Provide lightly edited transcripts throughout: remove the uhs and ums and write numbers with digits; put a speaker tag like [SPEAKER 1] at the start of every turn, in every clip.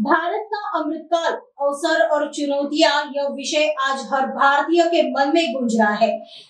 [SPEAKER 1] भारत का अमृतकाल, अवसर और चुनौतियां, यह विषय आज हर भारतीय के मन में गूंज रहा है।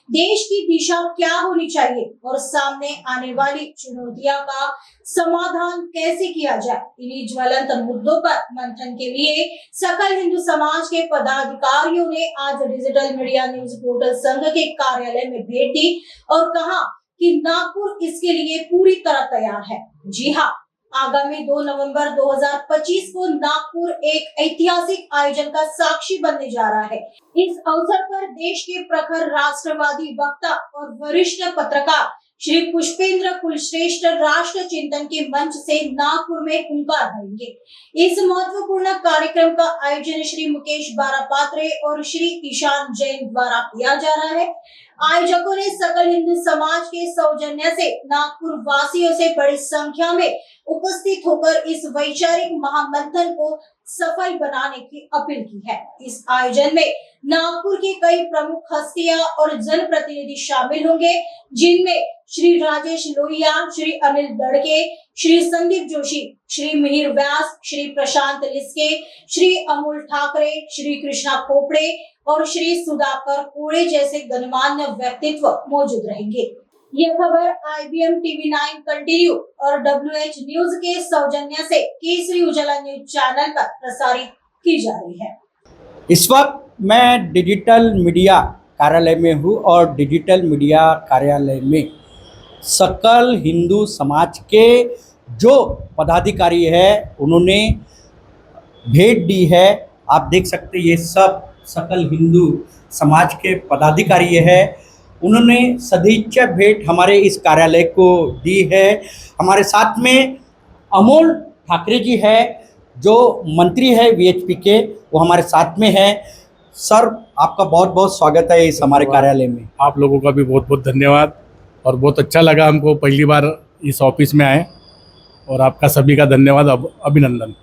[SPEAKER 1] देश की दिशा क्या होनी चाहिए और सामने आने वाली चुनौतियां का समाधान कैसे किया जाए, इन्हीं ज्वलंत मुद्दों पर मंथन के लिए सकल हिंदू समाज के पदाधिकारियों ने आज डिजिटल मीडिया न्यूज पोर्टल संघ के कार्यालय में भेंट दी और कहा कि नागपुर इसके लिए पूरी तरह तैयार है। जी हाँ, आगामी 2 नवंबर 2025 को नागपुर एक ऐतिहासिक आयोजन का साक्षी बनने जा रहा है। इस अवसर पर देश के प्रखर राष्ट्रवादी वक्ता और वरिष्ठ पत्रकार श्री पुष्पेंद्र कुलश्रेष्ठ राष्ट्र चिंतन के मंच से नागपुर में हुंकार भरेंगे। इस महत्वपूर्ण कार्यक्रम का आयोजन श्री मुकेश बारापात्रे और श्री ईशान जैन द्वारा किया जा रहा है। आयोजकों ने सकल हिंदू समाज के सौजन्य से नागपुर वासियों से बड़ी संख्या में उपस्थित होकर इस वैचारिक महामंथन को सफल बनाने की अपील की है। इस आयोजन में नागपुर की कई प्रमुख हस्तियां और जनप्रतिनिधि शामिल होंगे, जिनमें श्री राजेश लोहिया, श्री अनिल दड़के, श्री संदीप जोशी, श्री मिहिर व्यास, श्री प्रशांत लिस्के, श्री अमोल ठाकरे, श्री कृष्णा खोपड़े और श्री सुधाकर कोड़े जैसे गणमान्य व्यक्तित्व मौजूद रहेंगे। यह खबर IBM TV9 कंटिन्यू और WH न्यूज के सौजन्य से केसरी उजाला न्यूज चैनल पर प्रसारित की जा रही है।
[SPEAKER 2] इस वक्त मैं डिजिटल मीडिया कार्यालय में हूँ और डिजिटल मीडिया कार्यालय में सकल हिंदू समाज के जो पदाधिकारी है उन्होंने भेंट दी है। आप देख सकते हैं ये सब सकल हिंदू समाज के पदाधिकारी है। उन्होंने सदिच्छा भेंट हमारे इस कार्यालय को दी है। हमारे साथ में अमोल ठाकरे जी है जो मंत्री है VHP के, वो हमारे साथ में है। सर, आपका बहुत बहुत स्वागत है इस हमारे कार्यालय में।
[SPEAKER 3] आप लोगों का भी बहुत बहुत धन्यवाद और बहुत अच्छा लगा हमको पहली बार इस ऑफिस में आए और आपका सभी का धन्यवाद, अभिनंदन।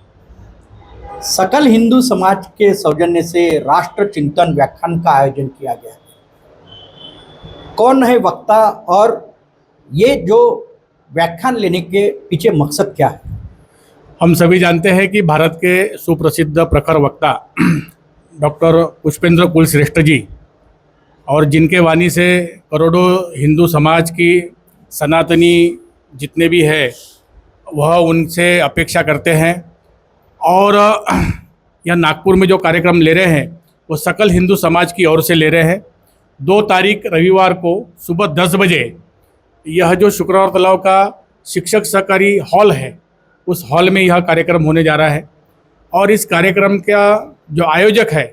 [SPEAKER 2] सकल हिंदू समाज के सौजन्य से राष्ट्र चिंतन व्याख्यान का आयोजन किया गया। कौन है वक्ता और ये जो व्याख्यान लेने के पीछे मकसद क्या है?
[SPEAKER 3] हम सभी जानते हैं कि भारत के सुप्रसिद्ध प्रखर वक्ता डॉक्टर पुष्पेंद्र कुलश्रेष्ठ जी, और जिनके वाणी से करोड़ों हिंदू समाज की सनातनी जितने भी है वह उनसे अपेक्षा करते हैं। और यह नागपुर में जो कार्यक्रम ले रहे हैं वो सकल हिंदू समाज की ओर से ले रहे हैं। 2 तारीख रविवार को सुबह 10 बजे यह जो शुक्रवार तालाब का शिक्षक सहकारी हॉल है उस हॉल में यह कार्यक्रम होने जा रहा है। और इस कार्यक्रम का जो आयोजक है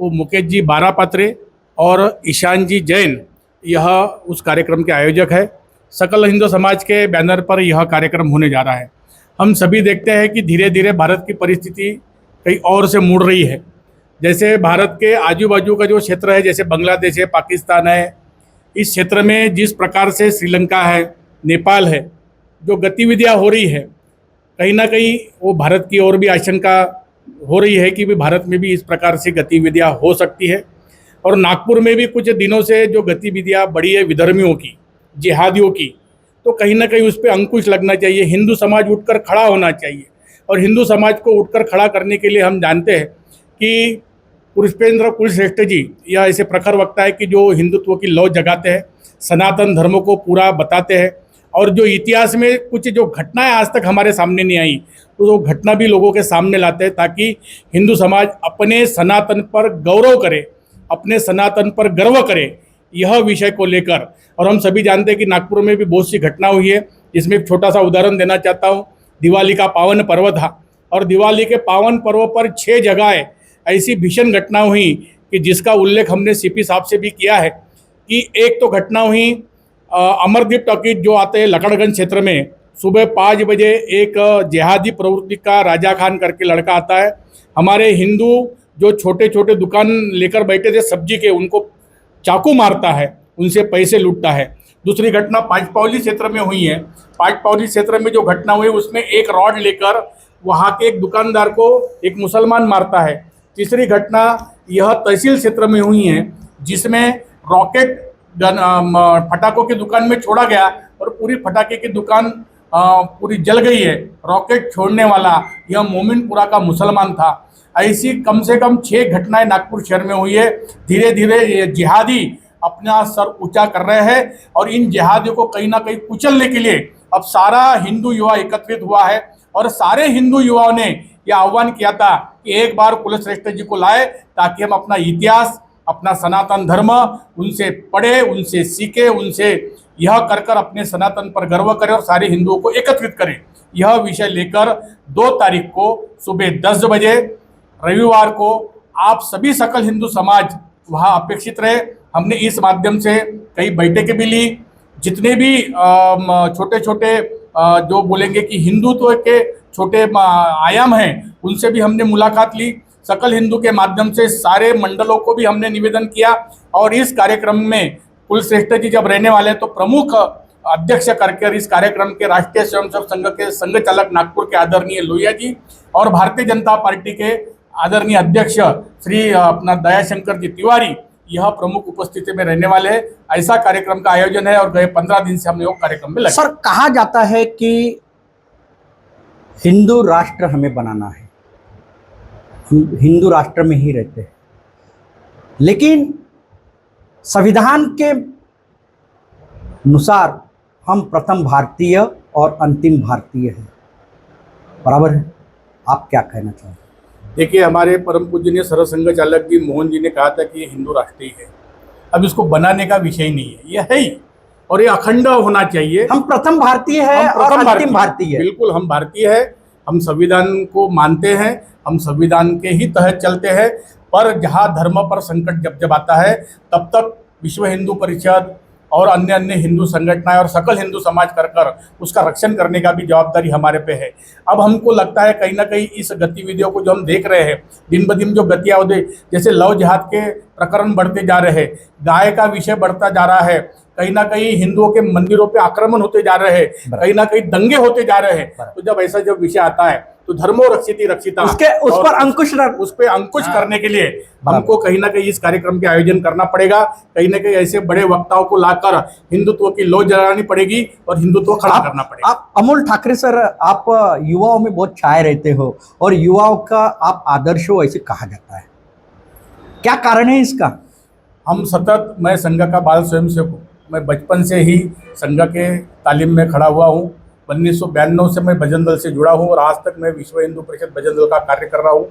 [SPEAKER 3] वो मुकेश जी बारापात्रे और ईशान जी जैन, यह उस कार्यक्रम के आयोजक है। सकल हिंदू समाज के बैनर पर यह कार्यक्रम होने जा रहा है। हम सभी देखते हैं कि धीरे धीरे भारत की परिस्थिति कहीं और से मुड़ रही है। जैसे भारत के आजू बाजू का जो क्षेत्र है, जैसे बांग्लादेश है, पाकिस्तान है, इस क्षेत्र में जिस प्रकार से श्रीलंका है, नेपाल है, जो गतिविधियां हो रही है, कहीं ना कहीं वो भारत की ओर भी आशंका हो रही है कि भी भारत में भी इस प्रकार से गतिविधियां हो सकती है। और नागपुर में भी कुछ दिनों से जो गतिविधियां बढ़ी है विधर्मियों की, जिहादियों की, तो कहीं ना कहीं उस पर अंकुश लगना चाहिए। हिंदू समाज उठकर खड़ा होना चाहिए और हिंदू समाज को उठकर खड़ा करने के लिए हम जानते हैं कि पुष्पेंद्र कुलश्रेष्ठ जी यह ऐसे प्रखर वक्ता है कि जो हिंदुत्व की लौ जगाते हैं, सनातन धर्म को पूरा बताते हैं और जो इतिहास में कुछ जो घटनाएं आज तक हमारे सामने नहीं आई तो वो घटना भी लोगों के सामने लाते हैं, ताकि हिंदू समाज अपने सनातन पर गौरव करे, अपने सनातन पर गर्व करे, यह विषय को लेकर। और हम सभी जानते हैं कि नागपुर में भी बहुत सी घटना हुई है। इसमें एक छोटा सा उदाहरण देना चाहता हूँ। दिवाली का पावन पर्व था और दिवाली के पावन पर्व पर 6 जगह ऐसी भीषण घटना हुई कि जिसका उल्लेख हमने CP साहब से भी किया है कि एक तो घटना हुई अमरदीप टॉकीज जो आते हैं लकड़गंज क्षेत्र में, सुबह 5 बजे एक जिहादी प्रवृत्ति का राजा खान करके लड़का आता है, हमारे हिंदू जो छोटे छोटे दुकान लेकर बैठे थे सब्जी के, उनको चाकू मारता है, उनसे पैसे लूटता है। दूसरी घटना पांचपावली क्षेत्र में हुई है। पांचपावली क्षेत्र में जो घटना हुई उसमें एक रॉड लेकर वहाँ के एक दुकानदार को एक मुसलमान मारता है। तीसरी घटना यह तहसील क्षेत्र में हुई है जिसमें रॉकेट फटाकों की दुकान में छोड़ा गया और पूरी फटाके की दुकान पूरी जल गई है, रॉकेट छोड़ने वाला यह मोमिनपुरा का मुसलमान था। ऐसी कम से कम 6 घटनाएं नागपुर शहर में हुई है। धीरे धीरे ये जिहादी अपना सर ऊंचा कर रहे हैं और इन जिहादियों को कहीं ना कहीं कुचलने के लिए अब सारा हिंदू युवा एकत्रित हुआ है और सारे हिंदू युवाओं ने यह आह्वान किया था कि एक बार कुलश्रेष्ठ जी को लाए ताकि हम अपना इतिहास, अपना सनातन धर्म उनसे पढ़े, उनसे सीखे, उनसे यह कर अपने सनातन पर गर्व करें और सारे हिंदुओं को एकत्रित करें। यह विषय लेकर 2 तारीख को सुबह 10 बजे रविवार को आप सभी सकल हिंदू समाज वहाँ अपेक्षित रहे। हमने इस माध्यम से कई बैठकें भी ली। जितने भी छोटे छोटे जो बोलेंगे कि हिंदुत्व के छोटे आयाम हैं उनसे भी हमने मुलाकात ली। सकल हिंदू के माध्यम से सारे मंडलों को भी हमने निवेदन किया और इस कार्यक्रम में कुलश्रेष्ठ जी जब रहने वाले तो प्रमुख अध्यक्ष करके इस कार्यक्रम के राष्ट्रीय स्वयंसेवक संघ के संघ चालक नागपुर के आदरणीय लोहिया जी और भारतीय जनता पार्टी के आदरणीय अध्यक्ष श्री अपना दयाशंकर जी तिवारी यह प्रमुख उपस्थिति में रहने वाले हैं। ऐसा कार्यक्रम का आयोजन है और गए 15 दिन से हम लोग कार्यक्रम में लगे।
[SPEAKER 2] सर, कहा जाता है कि हिंदू राष्ट्र हमें बनाना है, हिंदू राष्ट्र में ही रहते हैं, लेकिन संविधान के अनुसार हम प्रथम भारतीय और अंतिम भारतीय हैं, बराबर है? आप क्या कहना चाहेंगे?
[SPEAKER 3] देखिए, हमारे परम पूजनीय सरल संघ चालक जी मोहन जी ने कहा था कि ये हिंदू राष्ट्र ही है। अब इसको बनाने का विषय नहीं है, ये है ही और ये अखंड होना चाहिए।
[SPEAKER 2] हम प्रथम भारतीय है और अंतिम भारतीय है।
[SPEAKER 3] बिल्कुल, हम भारतीय है, हम संविधान को मानते हैं, हम संविधान के ही तहत चलते हैं। पर जहाँ धर्म पर संकट जब आता है तब तक विश्व हिंदू परिषद और अन्य अन्य हिंदू संगठनाएं और सकल हिंदू समाज कर उसका रक्षण करने का भी जवाबदारी हमारे पे है। अब हमको लगता है कहीं ना कहीं इस गतिविधियों को जो हम देख रहे हैं, दिन ब दिन जो गतियाँ होते, जैसे लव जिहाद के प्रकरण बढ़ते जा रहे हैं, गाय का विषय बढ़ता जा रहा है, कहीं ना कहीं हिंदुओं के मंदिरों पे आक्रमण होते जा रहे हैं, कहीं ना कहीं दंगे होते जा रहे हैं। तो जब ऐसा जब विषय आता है तो धर्मो रक्षिति रक्षिता
[SPEAKER 2] उस पर
[SPEAKER 3] अंकुश करने के लिए हमको कहीं ना कहीं इस कार्यक्रम के आयोजन करना पड़ेगा। कहीं ना कहीं ऐसे बड़े वक्ताओं को लाकर हिंदुत्व की लौ जलानी पड़ेगी और हिंदुत्व खड़ा करना पड़ेगा।
[SPEAKER 2] आप अमोल ठाकरे सर, आप युवाओं में बहुत छाए रहते हो और युवाओं का आप आदर्श हो ऐसे कहा जाता है, क्या कारण है इसका?
[SPEAKER 3] हम सतत, मैं संघ का बाल स्वयंसेवक हूँ, मैं बचपन से ही संघ के तालीम में खड़ा हुआ हूँ। 1992 से मैं भजन दल से जुड़ा हूँ और आज तक मैं विश्व हिंदू परिषद भजन दल का कार्य कर रहा हूँ।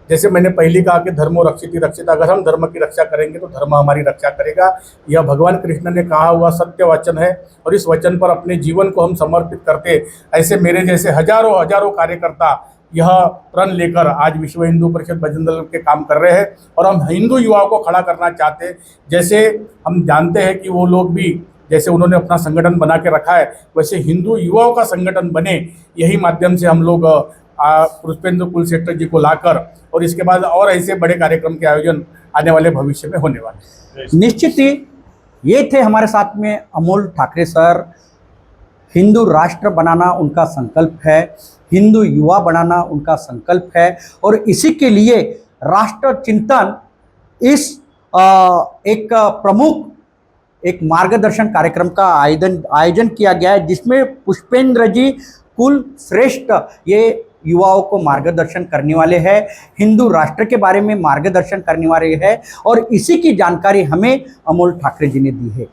[SPEAKER 3] जैसे मैंने पहले कहा कि धर्मो रक्षिति रक्षिता, अगर हम धर्म की रक्षा करेंगे तो धर्म हमारी रक्षा करेगा। यह भगवान कृष्ण ने कहा हुआ सत्य वचन है और इस वचन पर अपने जीवन को हम समर्पित करते, ऐसे मेरे जैसे हजारों हजारों कार्यकर्ता यह प्रण लेकर आज विश्व हिंदू परिषद भजन दल के काम कर रहे हैं और हम हिंदू युवाओं को खड़ा करना चाहते हैं। जैसे हम जानते हैं कि वो लोग भी, जैसे उन्होंने अपना संगठन बना के रखा है, वैसे हिंदू युवाओं का संगठन बने। यही माध्यम से हम लोग पुष्पेंद्र कुलश्रेष्ठ जी को लाकर और इसके बाद और ऐसे बड़े कार्यक्रम के आयोजन आने वाले भविष्य में होने वाले।
[SPEAKER 2] निश्चित ही ये थे हमारे साथ में अमोल ठाकरे सर। हिंदू राष्ट्र बनाना उनका संकल्प है, हिंदू युवा बनाना उनका संकल्प है और इसी के लिए राष्ट्र चिंतन इस एक प्रमुख एक मार्गदर्शन कार्यक्रम का आयोजन किया गया है, जिसमें पुष्पेंद्र जी कुलश्रेष्ठ ये युवाओं को मार्गदर्शन करने वाले हैं, हिंदू राष्ट्र के बारे में मार्गदर्शन करने वाले हैं और इसी की जानकारी हमें अमोल ठाकरे जी ने दी है।